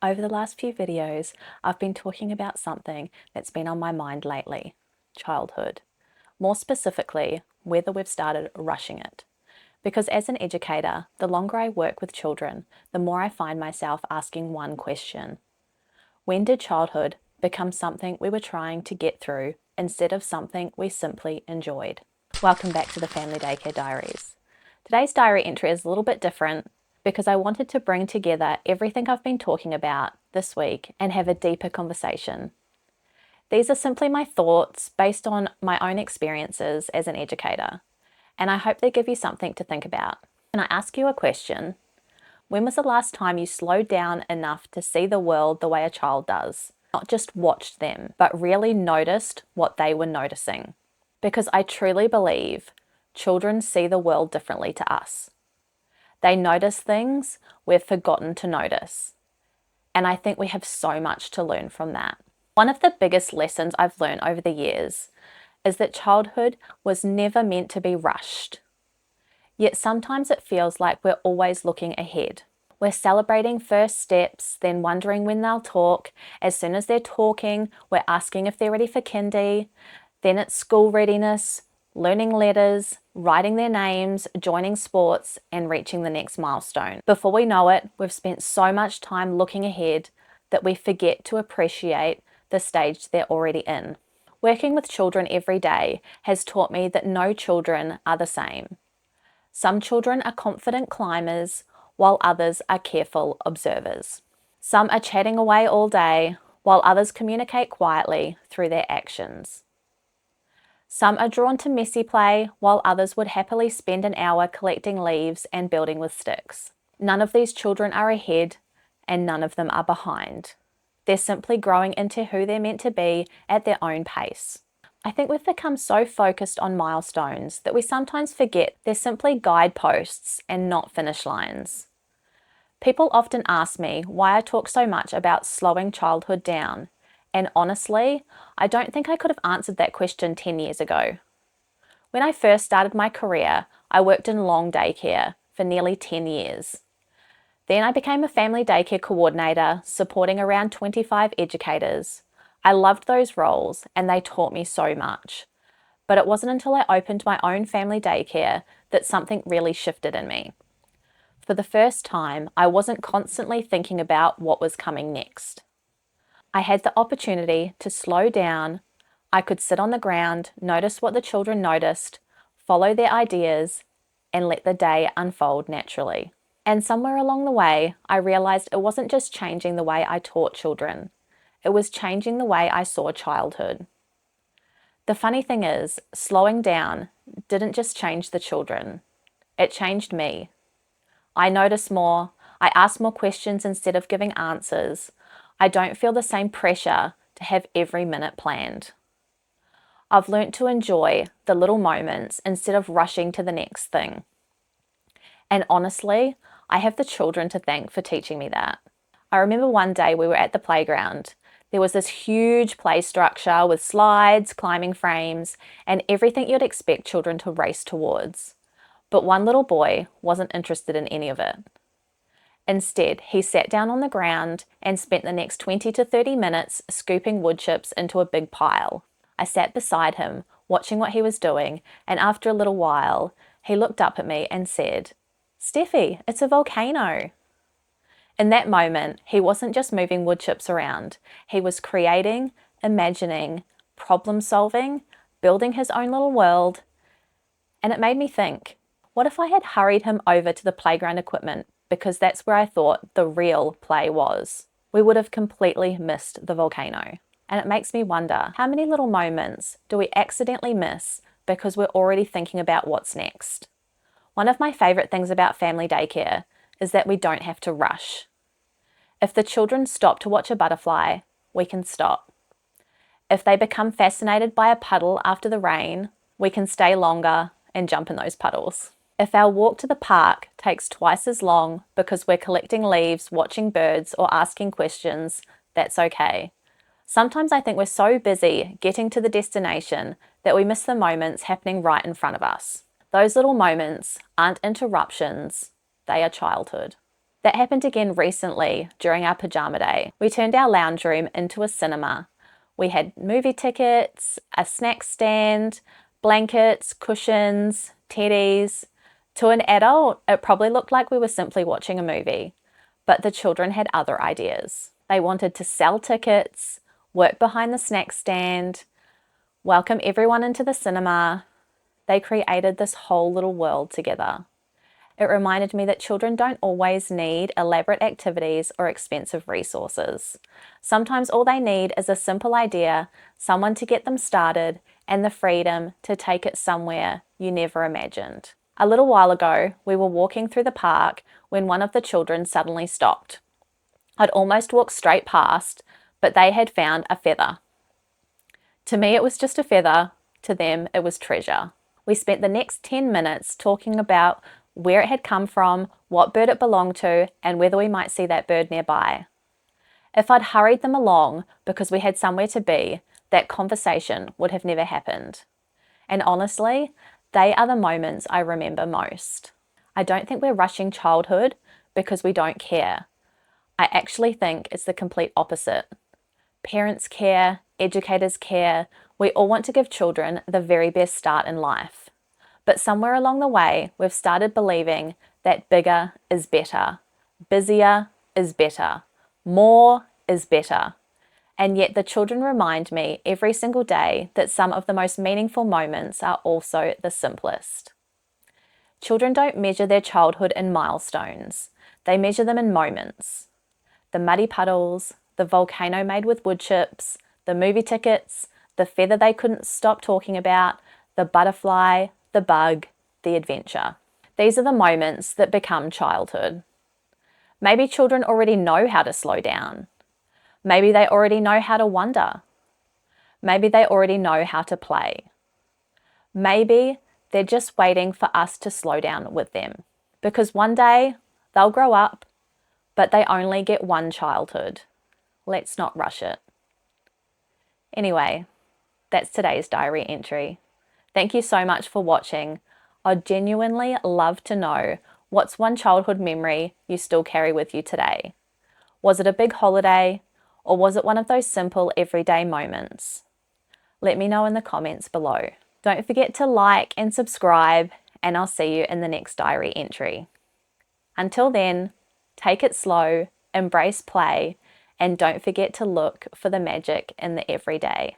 Over the last few videos, I've been talking about something that's been on my mind lately: childhood. More specifically, whether we've started rushing it. Because as an educator, the longer I work with children, the more I find myself asking one question. When did childhood become something we were trying to get through instead of something we simply enjoyed? Welcome back to the Family Daycare Diaries. Today's diary entry is a little bit different because I wanted to bring together everything I've been talking about this week and have a deeper conversation. These are simply my thoughts based on my own experiences as an educator, and I hope they give you something to think about. Can I ask you a question? When was the last time you slowed down enough to see the world the way a child does? Not just watched them, but really noticed what they were noticing. Because I truly believe children see the world differently to us. They notice things we've forgotten to notice. And I think we have so much to learn from that. One of the biggest lessons I've learned over the years is that childhood was never meant to be rushed. Yet sometimes it feels like we're always looking ahead. We're celebrating first steps, then wondering when they'll talk. As soon as they're talking, we're asking if they're ready for kindy. Then it's school readiness, learning letters, writing their names, joining sports, and reaching the next milestone. Before we know it, we've spent so much time looking ahead that we forget to appreciate the stage they're already in. Working with children every day has taught me that no children are the same. Some children are confident climbers, while others are careful observers. Some are chatting away all day, while others communicate quietly through their actions. Some are drawn to messy play, while others would happily spend an hour collecting leaves and building with sticks. None of these children are ahead, and none of them are behind. They're simply growing into who they're meant to be at their own pace. I think we've become so focused on milestones that we sometimes forget they're simply guideposts and not finish lines. People often ask me why I talk so much about slowing childhood down. And honestly, I don't think I could have answered that question 10 years ago. When I first started my career, I worked in long daycare for nearly 10 years. Then I became a family daycare coordinator, supporting around 25 educators. I loved those roles and they taught me so much. But it wasn't until I opened my own family daycare that something really shifted in me. For the first time, I wasn't constantly thinking about what was coming next. I had the opportunity to slow down. I could sit on the ground, notice what the children noticed, follow their ideas, and let the day unfold naturally. And somewhere along the way, I realized it wasn't just changing the way I taught children. It was changing the way I saw childhood. The funny thing is, slowing down didn't just change the children. It changed me. I notice more. I ask more questions instead of giving answers. I don't feel the same pressure to have every minute planned. I've learnt to enjoy the little moments instead of rushing to the next thing. And honestly, I have the children to thank for teaching me that. I remember one day we were at the playground. There was this huge play structure with slides, climbing frames, and everything you'd expect children to race towards. But one little boy wasn't interested in any of it. Instead, he sat down on the ground and spent the next 20 to 30 minutes scooping wood chips into a big pile. I sat beside him, watching what he was doing, and after a little while, he looked up at me and said, "Steffi, it's a volcano." In that moment, he wasn't just moving wood chips around. He was creating, imagining, problem solving, building his own little world. And it made me think, what if I had hurried him over to the playground equipment because that's where I thought the real play was? We would have completely missed the volcano. And it makes me wonder, how many little moments do we accidentally miss because we're already thinking about what's next? One of my favorite things about family daycare is that we don't have to rush. If the children stop to watch a butterfly, we can stop. If they become fascinated by a puddle after the rain, we can stay longer and jump in those puddles. If our walk to the park takes twice as long because we're collecting leaves, watching birds, or asking questions, that's okay. Sometimes I think we're so busy getting to the destination that we miss the moments happening right in front of us. Those little moments aren't interruptions, they are childhood. That happened again recently during our pajama day. We turned our lounge room into a cinema. We had movie tickets, a snack stand, blankets, cushions, teddies. To an adult, it probably looked like we were simply watching a movie, but the children had other ideas. They wanted to sell tickets, work behind the snack stand, welcome everyone into the cinema. They created this whole little world together. It reminded me that children don't always need elaborate activities or expensive resources. Sometimes all they need is a simple idea, someone to get them started, and the freedom to take it somewhere you never imagined. A little while ago, we were walking through the park when one of the children suddenly stopped. I'd almost walked straight past, but they had found a feather. To me, it was just a feather. To them, it was treasure. We spent the next 10 minutes talking about where it had come from, what bird it belonged to, and whether we might see that bird nearby. If I'd hurried them along because we had somewhere to be, that conversation would have never happened. And honestly, they are the moments I remember most. I don't think we're rushing childhood because we don't care. I actually think it's the complete opposite. Parents care, educators care, we all want to give children the very best start in life. But somewhere along the way, we've started believing that bigger is better, busier is better, more is better. And yet the children remind me every single day that some of the most meaningful moments are also the simplest. Children don't measure their childhood in milestones. They measure them in moments. The muddy puddles, the volcano made with wood chips, the movie tickets, the feather they couldn't stop talking about, the butterfly, the bug, the adventure. These are the moments that become childhood. Maybe children already know how to slow down. Maybe they already know how to wonder. Maybe they already know how to play. Maybe they're just waiting for us to slow down with them. Because one day they'll grow up, but they only get one childhood. Let's not rush it. Anyway, that's today's diary entry. Thank you so much for watching. I'd genuinely love to know what's one childhood memory you still carry with you today. Was it a big holiday, or was it one of those simple everyday moments? Let me know in the comments below. Don't forget to like and subscribe, and I'll see you in the next diary entry. Until then, take it slow, embrace play, and don't forget to look for the magic in the everyday.